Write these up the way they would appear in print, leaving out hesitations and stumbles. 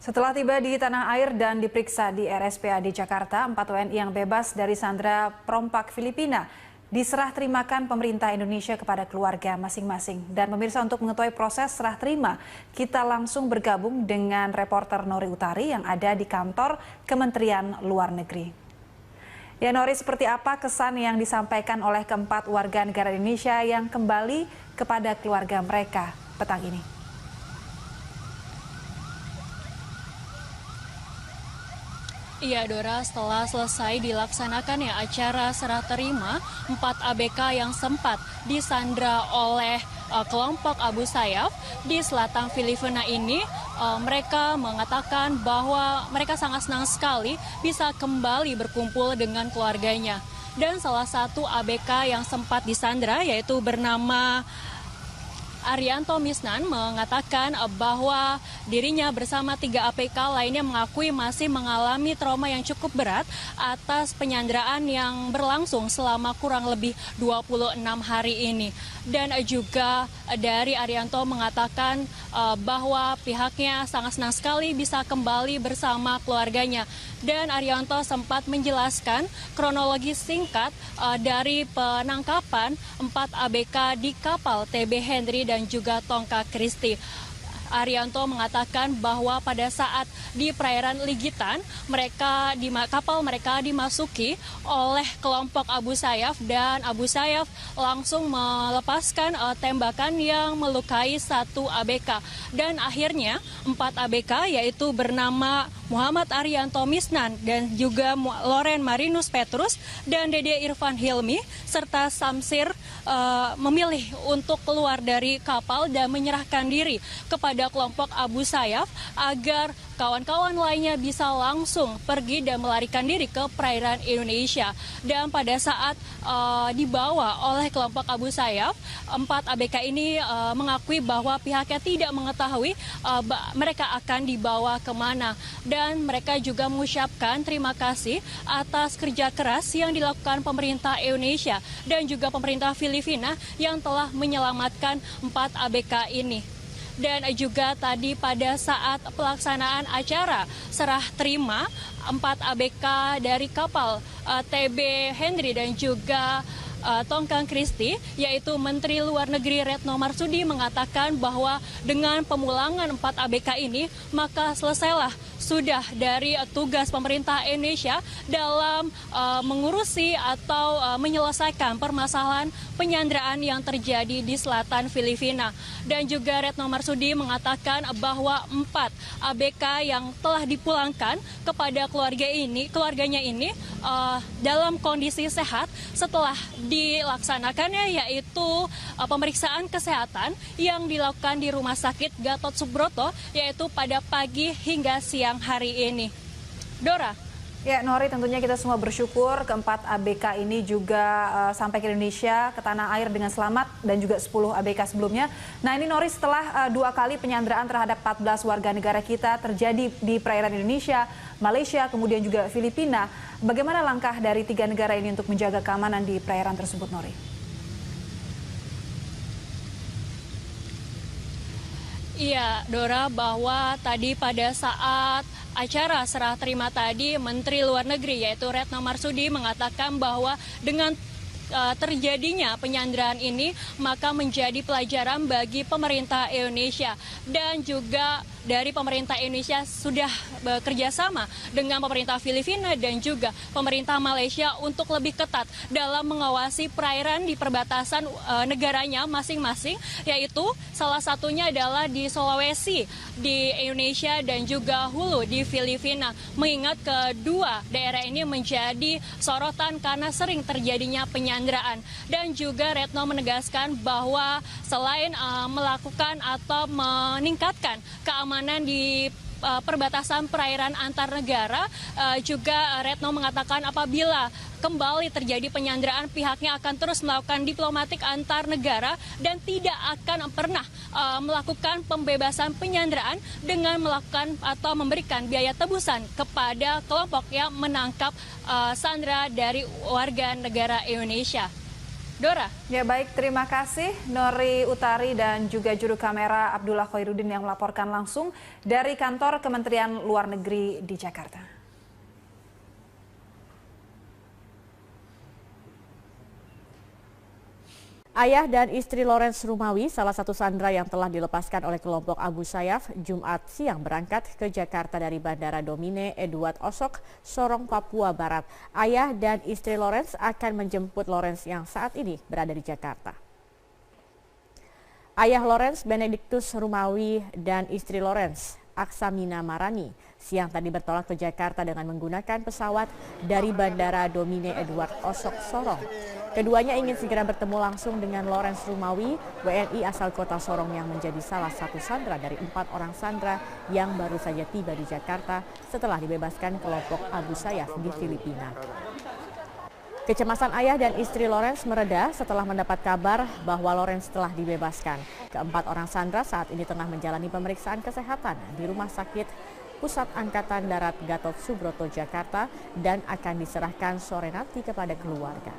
Setelah tiba di tanah air dan diperiksa di RSPAD Jakarta, 4 WNI yang bebas dari sandera perompak Filipina diserah terimakan pemerintah Indonesia kepada keluarga masing-masing. Dan pemirsa, untuk mengetahui proses serah terima, kita langsung bergabung dengan reporter Nori Utari yang ada di kantor Kementerian Luar Negeri. Ya Nori, seperti apa kesan yang disampaikan oleh keempat warga negara Indonesia yang kembali kepada keluarga mereka petang ini? Iya Dora, setelah selesai dilaksanakan acara serah terima 4 ABK yang sempat disandra oleh kelompok Abu Sayyaf di selatan Filipina ini, mereka mengatakan bahwa mereka sangat senang sekali bisa kembali berkumpul dengan keluarganya. Dan salah satu ABK yang sempat disandra yaitu bernama Arianto Misnan mengatakan bahwa dirinya bersama 3 ABK lainnya mengakui masih mengalami trauma yang cukup berat atas penyanderaan yang berlangsung selama kurang lebih 26 hari ini. Dan juga dari Arianto mengatakan bahwa pihaknya sangat senang sekali bisa kembali bersama keluarganya. Dan Arianto sempat menjelaskan kronologi singkat dari penangkapan 4 ABK di kapal TB Henry dan juga Tongka Christie. Arianto mengatakan bahwa pada saat di perairan Ligitan, kapal mereka dimasuki oleh kelompok Abu Sayyaf dan Abu Sayyaf langsung melepaskan tembakan yang melukai 1 ABK. Dan akhirnya 4 ABK yaitu bernama Muhammad Arianto Misnan dan juga Loren Marinus Petrus dan Dede Irfan Hilmi serta Samsir memilih untuk keluar dari kapal dan menyerahkan diri kepada kelompok Abu Sayyaf agar kawan-kawan lainnya bisa langsung pergi dan melarikan diri ke perairan Indonesia. Dan pada saat dibawa oleh kelompok Abu Sayyaf, 4 ABK ini mengakui bahwa pihaknya tidak mengetahui mereka akan dibawa kemana. Dan mereka juga mengucapkan terima kasih atas kerja keras yang dilakukan pemerintah Indonesia dan juga pemerintah Filipina yang telah menyelamatkan 4 ABK ini. Dan juga tadi pada saat pelaksanaan acara serah terima 4 ABK dari kapal TB Henry dan juga Tongkang Christie, yaitu Menteri Luar Negeri Retno Marsudi mengatakan bahwa dengan pemulangan 4 ABK ini maka selesailah sudah dari tugas pemerintah Indonesia dalam mengurusi atau menyelesaikan permasalahan penyanderaan yang terjadi di selatan Filipina. Dan juga Retno Marsudi mengatakan bahwa 4 ABK yang telah dipulangkan kepada keluarganya ini dalam kondisi sehat setelah dilaksanakannya yaitu pemeriksaan kesehatan yang dilakukan di Rumah Sakit Gatot Subroto yaitu pada pagi hingga siang hari ini. Dora. Ya Nori, tentunya kita semua bersyukur keempat ABK ini juga sampai ke Indonesia, ke tanah air dengan selamat dan juga 10 ABK sebelumnya. Nah ini Nori, setelah 2 kali penyanderaan terhadap 14 warga negara kita terjadi di perairan Indonesia, Malaysia, kemudian juga Filipina, bagaimana langkah dari 3 negara ini untuk menjaga keamanan di perairan tersebut, Nori? Iya, Dora, bahwa tadi pada saat acara serah terima tadi, Menteri Luar Negeri yaitu Retno Marsudi mengatakan bahwa dengan terjadinya penyanderaan ini maka menjadi pelajaran bagi pemerintah Indonesia. Dan juga dari pemerintah Indonesia sudah bekerja sama dengan pemerintah Filipina dan juga pemerintah Malaysia untuk lebih ketat dalam mengawasi perairan di perbatasan negaranya masing-masing, yaitu salah satunya adalah di Sulawesi di Indonesia dan juga Hulu di Filipina. Mengingat kedua daerah ini menjadi sorotan karena sering terjadinya penyanderaan. Dan juga Retno menegaskan bahwa selain melakukan atau meningkatkan keamanan di perbatasan perairan antar negara, juga Retno mengatakan apabila kembali terjadi penyanderaan pihaknya akan terus melakukan diplomatik antar negara dan tidak akan pernah melakukan pembebasan penyanderaan dengan melakukan atau memberikan biaya tebusan kepada kelompok yang menangkap sandera dari warga negara Indonesia. Dora. Ya baik, terima kasih Nori Utari dan juga juru kamera Abdullah Khairuddin yang melaporkan langsung dari kantor Kementerian Luar Negeri di Jakarta. Ayah dan istri Lawrence Rumawi, salah satu sandera yang telah dilepaskan oleh kelompok Abu Sayyaf, Jumat siang berangkat ke Jakarta dari Bandara Domine Edward Osok, Sorong, Papua Barat. Ayah dan istri Lawrence akan menjemput Lawrence yang saat ini berada di Jakarta. Ayah Lawrence, Benedictus Rumawi, dan istri Lawrence, Aksamina Marani, siang tadi bertolak ke Jakarta dengan menggunakan pesawat dari Bandara Domine Edward Osok, Sorong. Keduanya ingin segera bertemu langsung dengan Lawrence Rumawi, WNI asal kota Sorong yang menjadi salah satu sandera dari 4 orang sandera yang baru saja tiba di Jakarta setelah dibebaskan kelompok Abu Sayyaf di Filipina. Kecemasan ayah dan istri Lawrence mereda setelah mendapat kabar bahwa Lawrence telah dibebaskan. Keempat orang sandera saat ini tengah menjalani pemeriksaan kesehatan di Rumah Sakit Pusat Angkatan Darat Gatot Subroto, Jakarta dan akan diserahkan sore nanti kepada keluarga.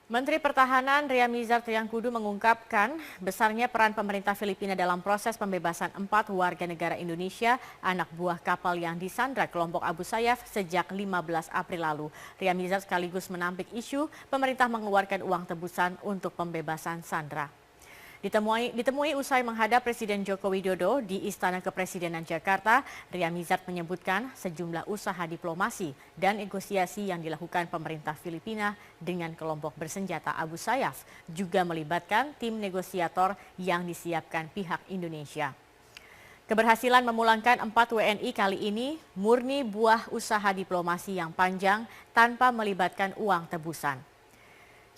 Menteri Pertahanan Ria Mizar Triangkudu mengungkapkan besarnya peran pemerintah Filipina dalam proses pembebasan 4 warga negara Indonesia anak buah kapal yang disandra kelompok Abu Sayyaf sejak 15 April lalu. Ria Mizar sekaligus menampik isu pemerintah mengeluarkan uang tebusan untuk pembebasan sandera. Ditemui usai menghadap Presiden Joko Widodo di Istana Kepresidenan Jakarta, Ria Mizar menyebutkan sejumlah usaha diplomasi dan negosiasi yang dilakukan pemerintah Filipina dengan kelompok bersenjata Abu Sayyaf juga melibatkan tim negosiator yang disiapkan pihak Indonesia. Keberhasilan memulangkan 4 WNI kali ini murni buah usaha diplomasi yang panjang tanpa melibatkan uang tebusan.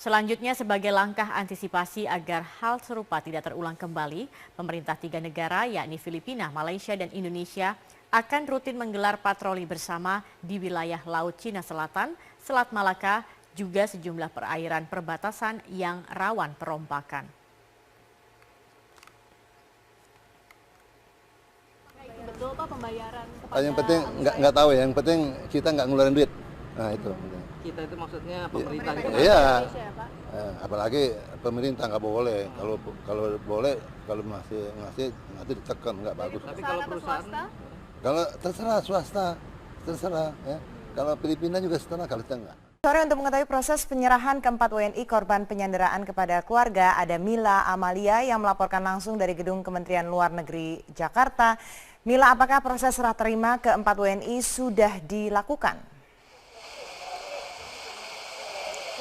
Selanjutnya sebagai langkah antisipasi agar hal serupa tidak terulang kembali, pemerintah 3 negara yakni Filipina, Malaysia, dan Indonesia akan rutin menggelar patroli bersama di wilayah Laut Cina Selatan, Selat Malaka, juga sejumlah perairan perbatasan yang rawan perompakan. Betul Pak pembayaran kepada Yang penting nggak tahu ya, yang penting kita nggak ngeluarin duit. Nah itu. Kita itu maksudnya pemerintah itu. Iya. Apalagi pemerintah nggak boleh. Kalau boleh, kalau masih ngasih nanti ditekan, nggak bagus. Tapi kalau perusahaan, kalau terserah swasta, terserah ya. Kalau Filipina juga setengah, kalau kita nggak. Sore untuk mengetahui proses penyerahan keempat WNI korban penyanderaan kepada keluarga, ada Mila Amalia yang melaporkan langsung dari Gedung Kementerian Luar Negeri Jakarta. Mila, apakah proses serah terima keempat WNI sudah dilakukan?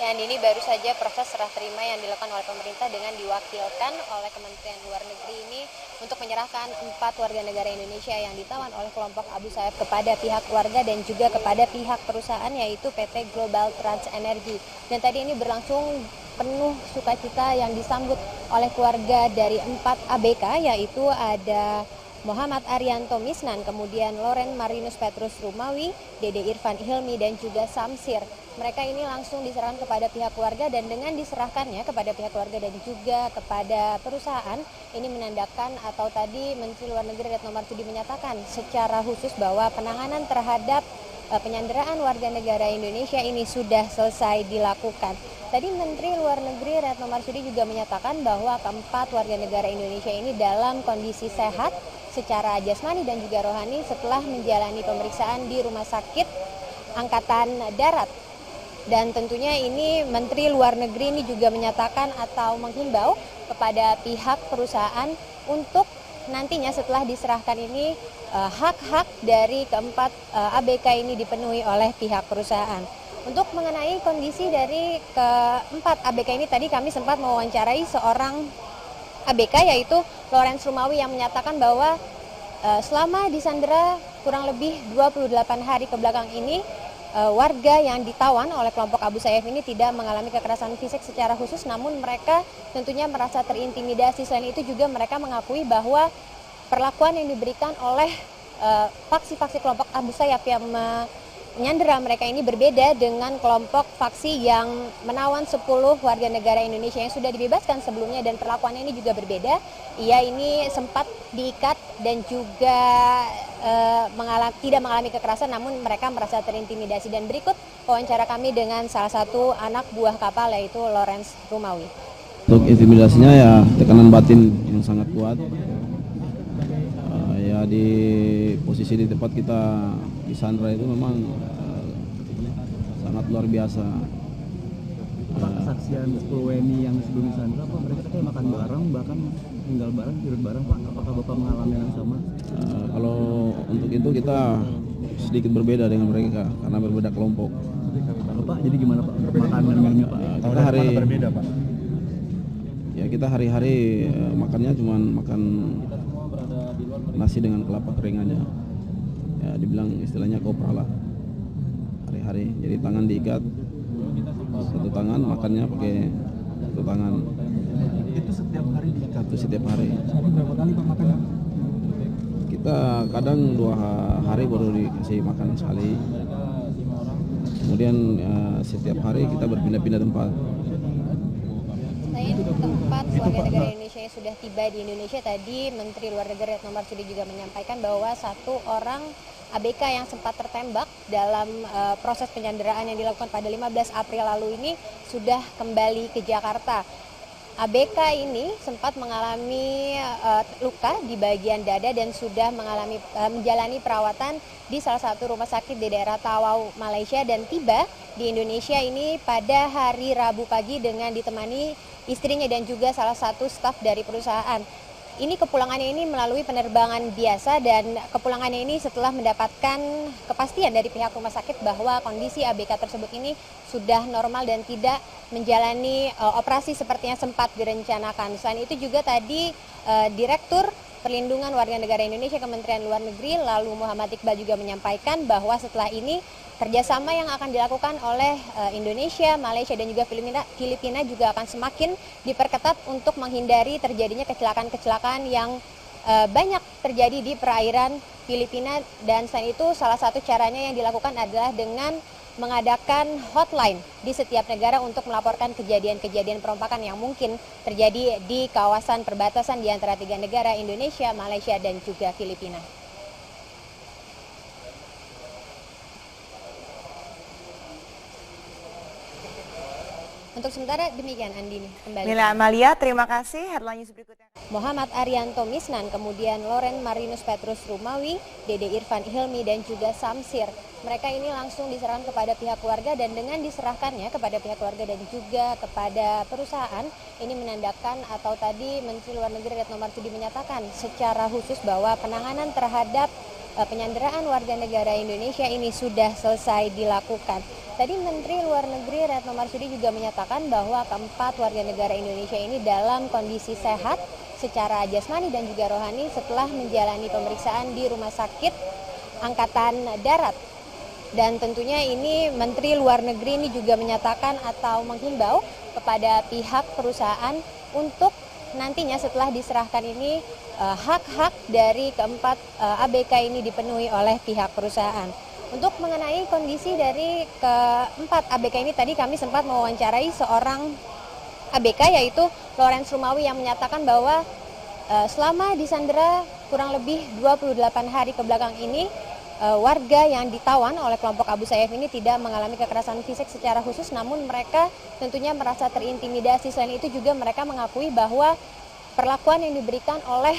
Dan ini baru saja proses serah terima yang dilakukan oleh pemerintah dengan diwakilkan oleh Kementerian Luar Negeri ini untuk menyerahkan 4 warga negara Indonesia yang ditawan oleh kelompok Abu Sayyaf kepada pihak keluarga dan juga kepada pihak perusahaan yaitu PT Global Trans Energy. Dan tadi ini berlangsung penuh sukacita yang disambut oleh keluarga dari 4 ABK yaitu ada Muhammad Arianto Misnan, kemudian Loren Marinus Petrus Rumawi, Dede Irfan Hilmi, dan juga Samsir. Mereka ini langsung diserahkan kepada pihak keluarga dan dengan diserahkannya kepada pihak keluarga dan juga kepada perusahaan, ini menandakan atau tadi Menteri Luar Negeri Retno Marsudi menyatakan secara khusus bahwa penanganan terhadap penyanderaan warga negara Indonesia ini sudah selesai dilakukan. Tadi Menteri Luar Negeri Retno Marsudi juga menyatakan bahwa keempat warga negara Indonesia ini dalam kondisi sehat secara jasmani dan juga rohani setelah menjalani pemeriksaan di Rumah Sakit Angkatan Darat. Dan tentunya ini Menteri Luar Negeri ini juga menyatakan atau menghimbau kepada pihak perusahaan untuk nantinya setelah diserahkan ini hak-hak dari keempat ABK ini dipenuhi oleh pihak perusahaan. Untuk mengenai kondisi dari keempat ABK ini tadi kami sempat mewawancarai seorang ABK yaitu Lawrence Rumawi yang menyatakan bahwa selama disandera kurang lebih 28 hari ke belakang ini warga yang ditawan oleh kelompok Abu Sayyaf ini tidak mengalami kekerasan fisik secara khusus, namun mereka tentunya merasa terintimidasi. Selain itu juga mereka mengakui bahwa perlakuan yang diberikan oleh faksi-faksi kelompok Abu Sayyaf yang penyandera mereka ini berbeda dengan kelompok faksi yang menawan 10 warga negara Indonesia yang sudah dibebaskan sebelumnya dan perlakuannya ini juga berbeda. Ia ini sempat diikat dan juga tidak mengalami kekerasan, namun mereka merasa terintimidasi. Dan berikut wawancara kami dengan salah satu anak buah kapal, yaitu Lawrence Rumawi. Untuk intimidasinya ya tekanan batin yang sangat kuat. Ya di posisi di tempat kita disandra itu memang sangat luar biasa. Kesaksian 10 WNI yang sebelum disandra, Pak, mereka kayak makan bareng, bahkan tinggal bareng, tidur bareng, Pak. Apakah Bapak mengalami yang sama? Kalau untuk itu kita sedikit berbeda dengan mereka karena berbeda kelompok. Pak, jadi gimana Pak makanannya Pak? Kita hari berbeda Pak. Ya kita hari-hari makannya cuma makan nasi dengan kelapa kering aja. Ya dibilang istilahnya kopra lah. Hari-hari. Jadi tangan diikat, satu tangan makannya pakai satu tangan. Itu setiap hari diikat? Itu setiap hari. Berapa kali Pak makan? Kita kadang 2 hari baru dikasih makan sekali. Kemudian setiap hari kita berpindah-pindah tempat. Selain keempat warga negara Indonesia yang sudah tiba di Indonesia, tadi Menteri Luar Negeri Retno Marsudi juga menyampaikan bahwa 1 orang ABK yang sempat tertembak dalam proses penyanderaan yang dilakukan pada 15 April lalu ini sudah kembali ke Jakarta. ABK ini sempat mengalami luka di bagian dada dan sudah menjalani perawatan di salah satu rumah sakit di daerah Tawau, Malaysia, dan tiba di Indonesia ini pada hari Rabu pagi dengan ditemani istrinya dan juga salah satu staf dari perusahaan. Ini kepulangannya ini melalui penerbangan biasa dan kepulangannya ini setelah mendapatkan kepastian dari pihak rumah sakit bahwa kondisi ABK tersebut ini sudah normal dan tidak menjalani operasi seperti yang sempat direncanakan. Selain itu juga tadi Direktur Perlindungan Warga Negara Indonesia Kementerian Luar Negeri lalu Muhammad Iqbal juga menyampaikan bahwa setelah ini kerjasama yang akan dilakukan oleh Indonesia, Malaysia, dan juga Filipina juga akan semakin diperketat untuk menghindari terjadinya kecelakaan-kecelakaan yang banyak terjadi di perairan Filipina. Dan selain itu salah satu caranya yang dilakukan adalah dengan mengadakan hotline di setiap negara untuk melaporkan kejadian-kejadian perompakan yang mungkin terjadi di kawasan perbatasan di antara 3 negara, Indonesia, Malaysia, dan juga Filipina. Untuk sementara demikian, Andini, kembali. Mila Amalia, terima kasih. Headline news berikutnya. Muhammad Arianto Misnan, kemudian Loren Marinus Petrus Rumawi, Dede Irfan Hilmi, dan juga Samsir. Mereka ini langsung diserahkan kepada pihak keluarga, dan dengan diserahkannya kepada pihak keluarga dan juga kepada perusahaan, ini menandakan atau tadi Menteri Luar Negeri Retno Marsudi menyatakan secara khusus bahwa penanganan terhadap penyanderaan warga negara Indonesia ini sudah selesai dilakukan. Tadi Menteri Luar Negeri Retno Marsudi juga menyatakan bahwa keempat warga negara Indonesia ini dalam kondisi sehat secara jasmani dan juga rohani setelah menjalani pemeriksaan di Rumah Sakit Angkatan Darat. Dan tentunya ini Menteri Luar Negeri ini juga menyatakan atau menghimbau kepada pihak perusahaan untuk nantinya setelah diserahkan ini hak-hak dari keempat ABK ini dipenuhi oleh pihak perusahaan. Untuk mengenai kondisi dari keempat ABK ini tadi kami sempat mewawancarai seorang ABK yaitu Lawrence Rumawi yang menyatakan bahwa selama disandera kurang lebih 28 hari ke belakang ini warga yang ditawan oleh kelompok Abu Sayyaf ini tidak mengalami kekerasan fisik secara khusus, namun mereka tentunya merasa terintimidasi. Selain itu juga mereka mengakui bahwa perlakuan yang diberikan oleh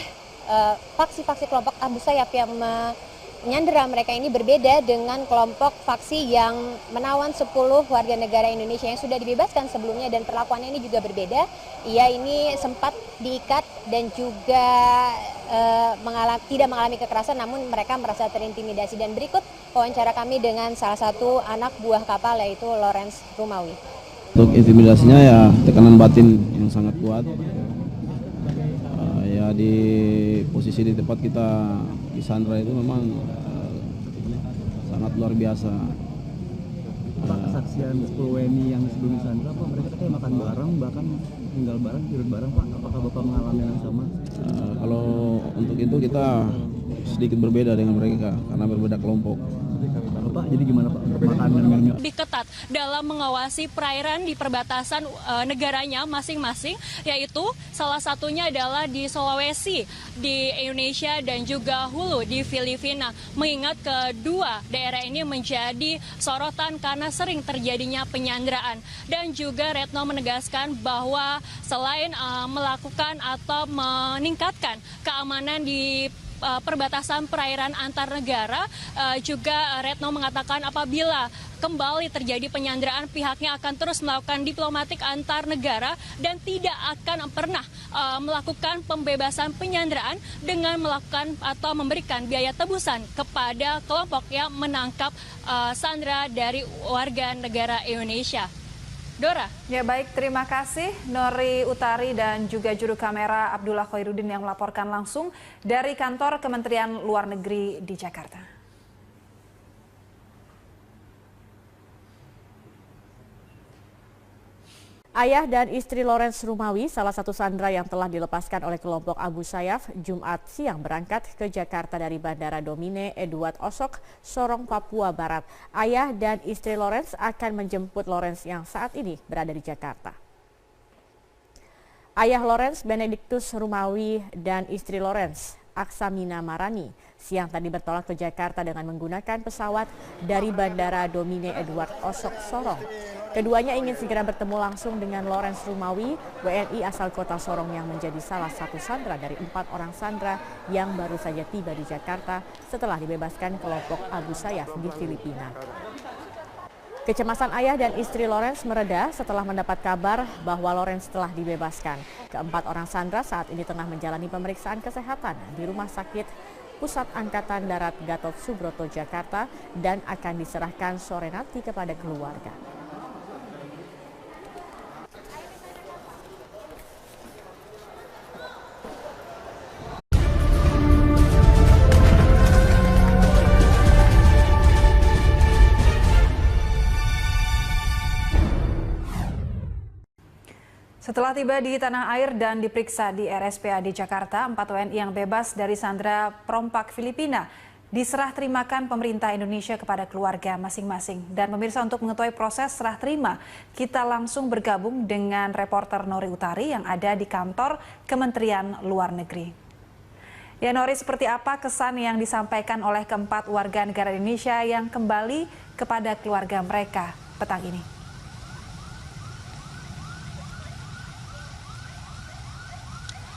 faksi-faksi kelompok Abu Sayyaf yang menyandera mereka ini berbeda dengan kelompok faksi yang menawan 10 warga negara Indonesia yang sudah dibebaskan sebelumnya, dan perlakuannya ini juga berbeda. Ia ini sempat diikat dan juga tidak mengalami kekerasan, namun mereka merasa terintimidasi. Dan berikut wawancara kami dengan salah satu anak buah kapal yaitu Lawrence Rumawi. Untuk intimidasinya ya tekanan batin yang sangat kuat. Ya di posisi di tempat kita disandra itu memang sangat luar biasa. Kesaksian 10 WNI yang sebelum disandra, Pak, mereka kayak makan bareng, bahkan tinggal bareng, tidur bareng, Pak. Apakah Bapak mengalami yang sama? Kalau untuk itu kita sedikit berbeda dengan mereka karena berbeda kelompok. Pak, jadi gimana Pak makanan minumnya? Lebih ketat dalam mengawasi perairan di perbatasan negaranya masing-masing, yaitu salah satunya adalah di Sulawesi, di Indonesia dan juga Hulu di Filipina. Mengingat kedua daerah ini menjadi sorotan karena sering terjadinya penyanderaan. Dan juga Retno menegaskan bahwa selain melakukan atau meningkatkan keamanan di perbatasan perairan antar negara, juga Retno mengatakan apabila kembali terjadi penyanderaan, pihaknya akan terus melakukan diplomatik antar negara dan tidak akan pernah melakukan pembebasan penyanderaan dengan melakukan atau memberikan biaya tebusan kepada kelompok yang menangkap sandera dari warga negara Indonesia. Dora. Ya baik, terima kasih Nori Utari dan juga juru kamera Abdullah Khairuddin yang melaporkan langsung dari kantor Kementerian Luar Negeri di Jakarta. Ayah dan istri Lawrence Rumawi, salah satu sandera yang telah dilepaskan oleh kelompok Abu Sayyaf, Jumat siang berangkat ke Jakarta dari Bandara Domine Edward Osok, Sorong, Papua Barat. Ayah dan istri Lawrence akan menjemput Lawrence yang saat ini berada di Jakarta. Ayah Lawrence, Benedictus Rumawi, dan istri Lawrence, Aksamina Marani, siang tadi bertolak ke Jakarta dengan menggunakan pesawat dari Bandara Domine Edward Osok, Sorong. Keduanya ingin segera bertemu langsung dengan Lawrence Rumawi, WNI asal kota Sorong yang menjadi salah satu sandera dari 4 orang sandera yang baru saja tiba di Jakarta setelah dibebaskan kelompok Abu Sayyaf di Filipina. Kecemasan ayah dan istri Lawrence mereda setelah mendapat kabar bahwa Lawrence telah dibebaskan. Keempat orang sandera saat ini tengah menjalani pemeriksaan kesehatan di Rumah Sakit Pusat Angkatan Darat Gatot Subroto, Jakarta dan akan diserahkan sore nanti kepada keluarga. Setelah tiba di tanah air dan diperiksa di RSPAD Jakarta, 4 WNI yang bebas dari sandera perompak Filipina diserah terimakan pemerintah Indonesia kepada keluarga masing-masing. Dan pemirsa, untuk mengetahui proses serah terima, kita langsung bergabung dengan reporter Nori Utari yang ada di kantor Kementerian Luar Negeri. Ya Nori, seperti apa kesan yang disampaikan oleh keempat warga negara Indonesia yang kembali kepada keluarga mereka petang ini?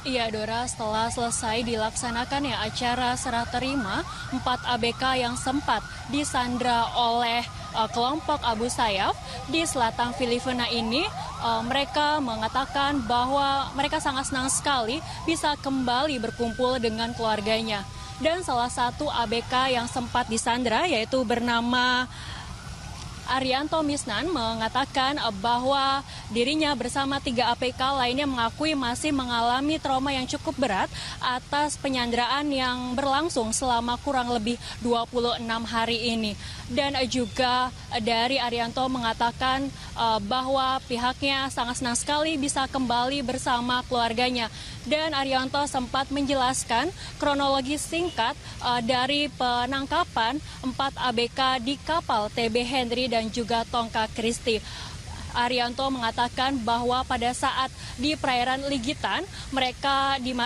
Iya Dora, setelah selesai dilaksanakan acara serah terima 4 ABK yang sempat disandra oleh kelompok Abu Sayyaf di selatan Filipina ini, mereka mengatakan bahwa mereka sangat senang sekali bisa kembali berkumpul dengan keluarganya. Dan salah satu ABK yang sempat disandra yaitu bernama Arianto Misnan mengatakan bahwa dirinya bersama 3 ABK lainnya mengakui masih mengalami trauma yang cukup berat atas penyanderaan yang berlangsung selama kurang lebih 26 hari ini. Dan juga dari Arianto mengatakan bahwa pihaknya sangat senang sekali bisa kembali bersama keluarganya. Dan Arianto sempat menjelaskan kronologi singkat dari penangkapan 4 ABK di kapal TB Henry dan juga Tongka Christie. Arianto mengatakan bahwa pada saat di perairan Ligitan,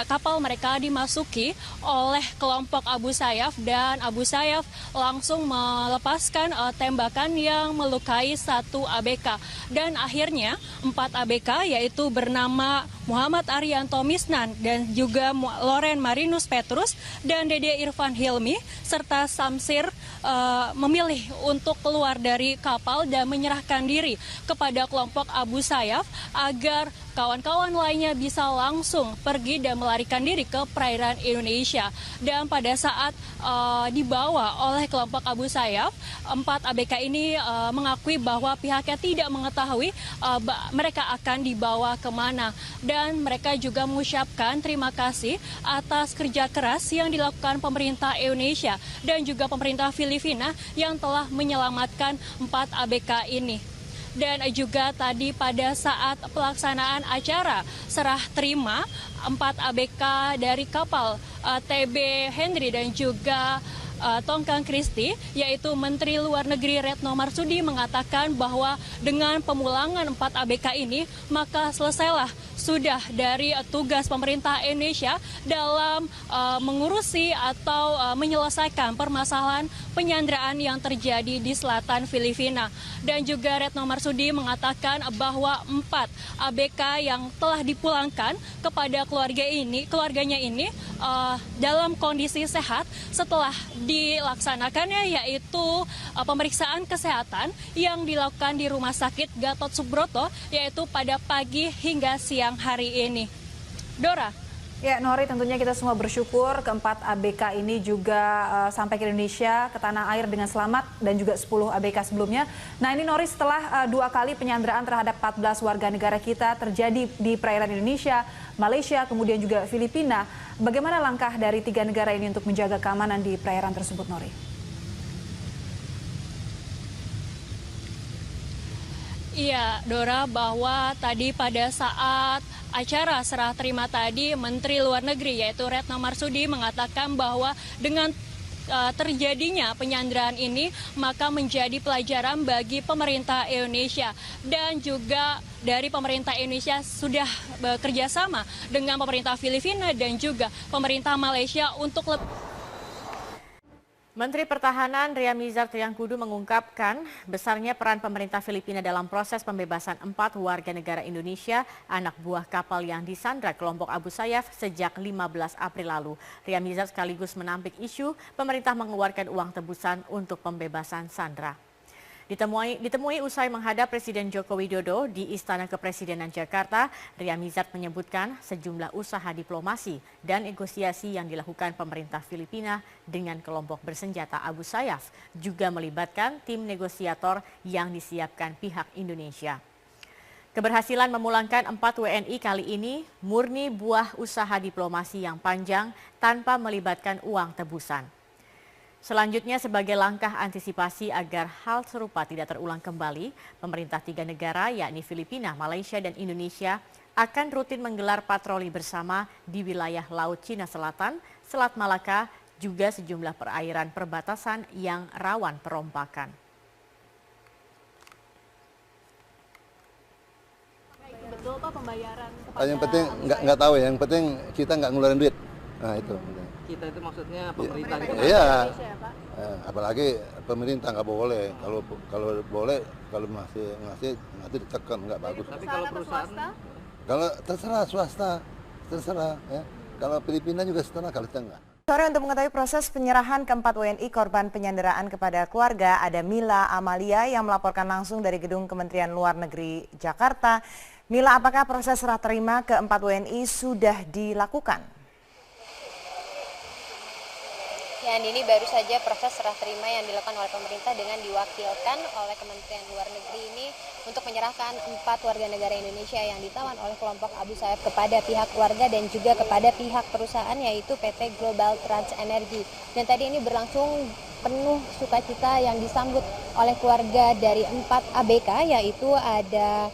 kapal mereka dimasuki oleh kelompok Abu Sayyaf dan Abu Sayyaf langsung melepaskan tembakan yang melukai 1 ABK. Dan akhirnya 4 ABK yaitu bernama Muhammad Arianto Misnan dan juga Loren Marinus Petrus dan Dede Irfan Hilmi serta Samsir memilih untuk keluar dari kapal dan menyerahkan diri kepada kelompok Abu Sayyaf agar kawan-kawan lainnya bisa langsung pergi dan melarikan diri ke perairan Indonesia. Dan pada saat dibawa oleh kelompok Abu Sayyaf, 4 ABK ini mengakui bahwa pihaknya tidak mengetahui mereka akan dibawa kemana. Dan mereka juga mengucapkan terima kasih atas kerja keras yang dilakukan pemerintah Indonesia dan juga pemerintah Filipina yang telah menyelamatkan 4 ABK ini. Dan juga tadi pada saat pelaksanaan acara serah terima 4 ABK dari kapal TB Henry dan juga Tongkang Christie, yaitu Menteri Luar Negeri Retno Marsudi mengatakan bahwa dengan pemulangan 4 ABK ini, maka selesailah sudah dari tugas pemerintah Indonesia dalam mengurusi atau menyelesaikan permasalahan penyanderaan yang terjadi di selatan Filipina. Dan juga Retno Marsudi mengatakan bahwa 4 ABK yang telah dipulangkan kepada keluarganya ini dalam kondisi sehat setelah dilaksanakannya yaitu pemeriksaan kesehatan yang dilakukan di Rumah Sakit Gatot Subroto yaitu pada pagi hingga siang hari ini. Dora. Ya, Nori, tentunya kita semua bersyukur keempat ABK ini juga sampai ke Indonesia, ke tanah air dengan selamat, dan juga 10 ABK sebelumnya. Nah, ini Nori, setelah 2 kali penyanderaan terhadap 14 warga negara kita terjadi di perairan Indonesia, Malaysia, kemudian juga Filipina, bagaimana langkah dari 3 negara ini untuk menjaga keamanan di perairan tersebut, Nori? Iya, Dora, bahwa tadi pada saat acara serah terima tadi, Menteri Luar Negeri yaitu Retno Marsudi mengatakan bahwa dengan terjadinya penyanderaan ini maka menjadi pelajaran bagi pemerintah Indonesia, dan juga dari pemerintah Indonesia sudah bekerja sama dengan pemerintah Filipina dan juga pemerintah Malaysia untuk Menteri Pertahanan Ria Mizar Triangkudu mengungkapkan besarnya peran pemerintah Filipina dalam proses pembebasan 4 warga negara Indonesia anak buah kapal yang disandra kelompok Abu Sayyaf sejak 15 April lalu. Ria Mizar sekaligus menampik isu pemerintah mengeluarkan uang tebusan untuk pembebasan sandra. Ditemui usai menghadap Presiden Joko Widodo di Istana Kepresidenan Jakarta, Ria Mizar menyebutkan sejumlah usaha diplomasi dan negosiasi yang dilakukan pemerintah Filipina dengan kelompok bersenjata Abu Sayyaf juga melibatkan tim negosiator yang disiapkan pihak Indonesia. Keberhasilan memulangkan 4 WNI kali ini murni buah usaha diplomasi yang panjang tanpa melibatkan uang tebusan. Selanjutnya, sebagai langkah antisipasi agar hal serupa tidak terulang kembali, pemerintah 3 negara yakni Filipina, Malaysia, dan Indonesia akan rutin menggelar patroli bersama di wilayah Laut Cina Selatan, Selat Malaka, juga sejumlah perairan perbatasan yang rawan perompakan. betul Pak pembayaran kepada Yang penting nggak tahu ya, yang penting kita nggak ngeluarin duit. Nah itu. Kita itu maksudnya pemerintah gitu. Iya. Indonesia, Pak. Apalagi pemerintah nggak boleh. Kalau boleh, kalau masih ngasih nanti ditekan, nggak bagus. Tapi kalau perusahaan, kalau terserah swasta, terserah ya. Kalau Filipina juga setengah, kalau kita nggak. Sore, untuk mengetahui proses penyerahan keempat WNI korban penyanderaan kepada keluarga, ada Mila Amalia yang melaporkan langsung dari Gedung Kementerian Luar Negeri Jakarta. Mila, apakah proses serah terima keempat WNI sudah dilakukan? Ya, ini baru saja proses serah terima yang dilakukan oleh pemerintah dengan diwakilkan oleh Kementerian Luar Negeri ini untuk menyerahkan 4 warga negara Indonesia yang ditawan oleh kelompok Abu Sayyaf kepada pihak keluarga dan juga kepada pihak perusahaan yaitu PT Global Trans Energy. Dan tadi ini berlangsung penuh sukacita yang disambut oleh keluarga dari 4 ABK, yaitu ada